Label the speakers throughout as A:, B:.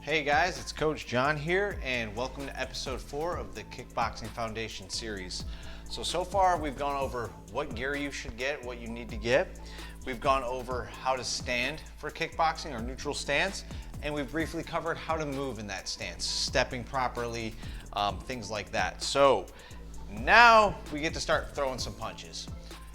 A: Hey guys, it's Coach John here, and welcome to episode 4 of the Kickboxing Foundation series. So far we've gone over what gear you should get, what you need to get. We've gone over how to stand for kickboxing or neutral stance, and we've briefly covered how to move in that stance, stepping properly, things like that. So now we get to start throwing some punches.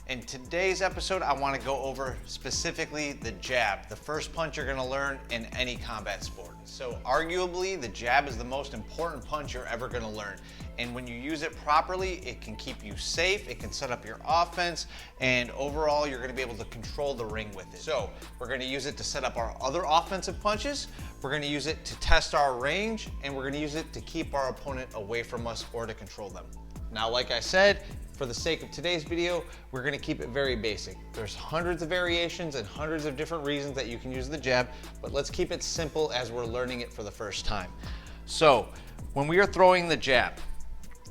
A: In today's episode, I want to go over specifically the jab, the first punch you're going to learn in any combat sport. So arguably, the jab is the most important punch you're ever going to learn. And when you use it properly, it can keep you safe, it can set up your offense, and overall, you're going to be able to control the ring with it. So we're going to use it to set up our other offensive punches, we're going to use it to test our range, and we're going to use it to keep our opponent away from us or to control them. Now, like I said, for the sake of today's video, we're gonna keep it very basic. There's hundreds of variations and hundreds of different reasons that you can use the jab, but let's keep it simple as we're learning it for the first time. So, when we are throwing the jab,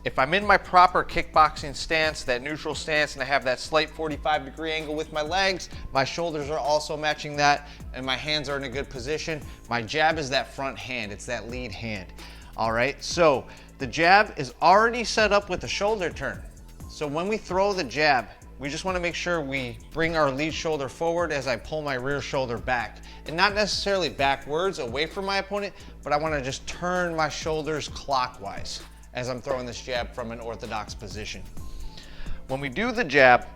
A: if I'm in my proper kickboxing stance, that neutral stance, and I have that slight 45-degree angle with my legs, my shoulders are also matching that, and my hands are in a good position, my jab is that front hand, it's that lead hand. All right, so the jab is already set up with a shoulder turn. So when we throw the jab, we just want to make sure we bring our lead shoulder forward as I pull my rear shoulder back. And not necessarily backwards away from my opponent, but I want to just turn my shoulders clockwise as I'm throwing this jab from an orthodox position. When we do the jab,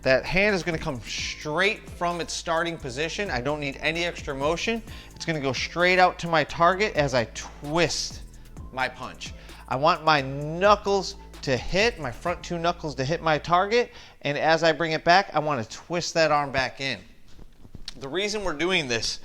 A: that hand is going to come straight from its starting position. I don't need any extra motion. It's going to go straight out to my target as I twist my punch. I want my knuckles to hit, my front two knuckles to hit my target, and as I bring it back, I want to twist that arm back in. The reason we're doing this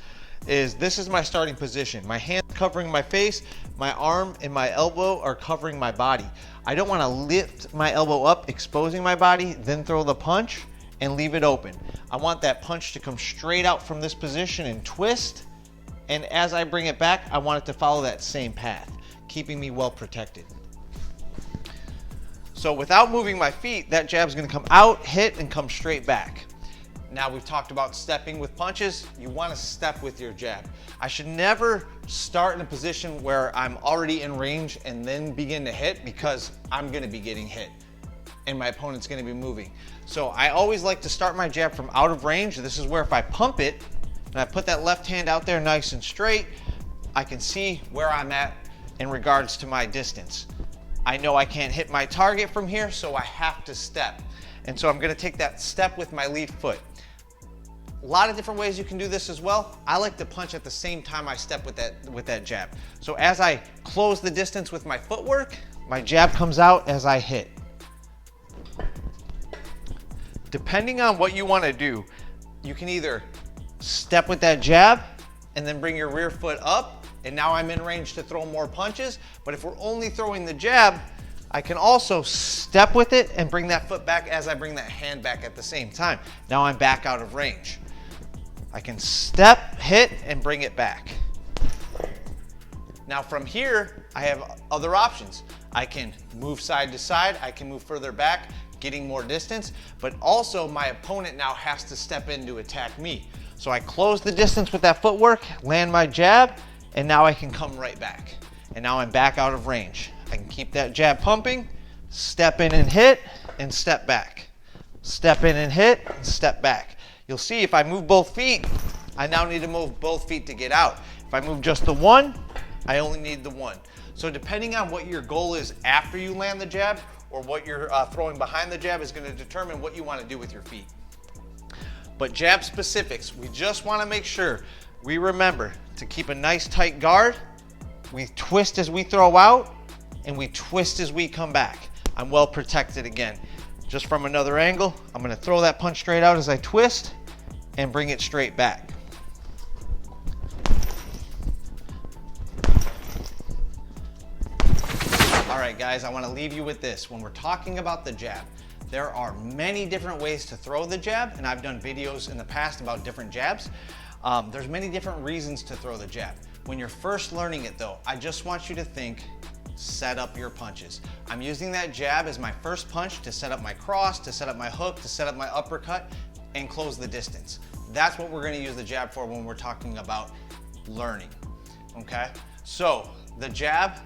A: is my starting position. My hand covering my face, my arm and my elbow are covering my body. I don't want to lift my elbow up, exposing my body, then throw the punch and leave it open. I want that punch to come straight out from this position and twist, and as I bring it back, I want it to follow that same path, keeping me well protected. So without moving my feet, that jab's gonna come out, hit, and come straight back. Now we've talked about stepping with punches. You wanna step with your jab. I should never start in a position where I'm already in range and then begin to hit, because I'm gonna be getting hit and my opponent's gonna be moving. So I always like to start my jab from out of range. This is where if I pump it and I put that left hand out there nice and straight, I can see where I'm at in regards to my distance. I know I can't hit my target from here, so I have to step. And so I'm gonna take that step with my lead foot. A lot of different ways you can do this as well. I like to punch at the same time I step with that jab. So as I close the distance with my footwork, my jab comes out as I hit. Depending on what you wanna do, you can either step with that jab and then bring your rear foot up, and now I'm in range to throw more punches. But if we're only throwing the jab, I can also step with it and bring that foot back as I bring that hand back at the same time. Now I'm back out of range. I can step, hit, and bring it back. Now from here, I have other options. I can move side to side, I can move further back, getting more distance, but also my opponent now has to step in to attack me. So I close the distance with that footwork, land my jab, and now I can come right back. And now I'm back out of range. I can keep that jab pumping, step in and hit, and step back. Step in and hit, and step back. You'll see if I move both feet, I now need to move both feet to get out. If I move just the one, I only need the one. So depending on what your goal is after you land the jab, or what you're throwing behind the jab, is gonna determine what you wanna do with your feet. But jab specifics, we just wanna make sure we remember to keep a nice tight guard. We twist as we throw out, and we twist as we come back. I'm well protected again. Just from another angle, I'm gonna throw that punch straight out as I twist and bring it straight back. All right, guys, I wanna leave you with this. When we're talking about the jab, there are many different ways to throw the jab, and I've done videos in the past about different jabs. There's many different reasons to throw the jab. When you're first learning it though, I just want you to think, set up your punches. I'm using that jab as my first punch to set up my cross, to set up my hook, to set up my uppercut, and close the distance. That's what we're gonna use the jab for when we're talking about learning, okay? So the jab,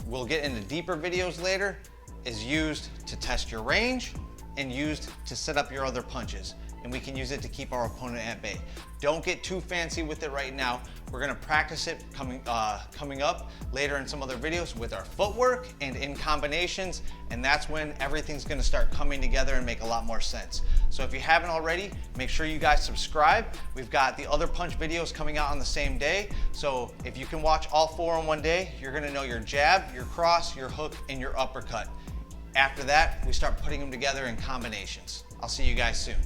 A: we'll get into deeper videos later, is used to test your range and used to set up your other punches. And we can use it to keep our opponent at bay. Don't get too fancy with it right now. We're gonna practice it coming up later in some other videos with our footwork and in combinations, and that's when everything's gonna start coming together and make a lot more sense. So if you haven't already, make sure you guys subscribe. We've got the other punch videos coming out on the same day. So if you can watch all 4 in one day, you're gonna know your jab, your cross, your hook, and your uppercut. After that, we start putting them together in combinations. I'll see you guys soon.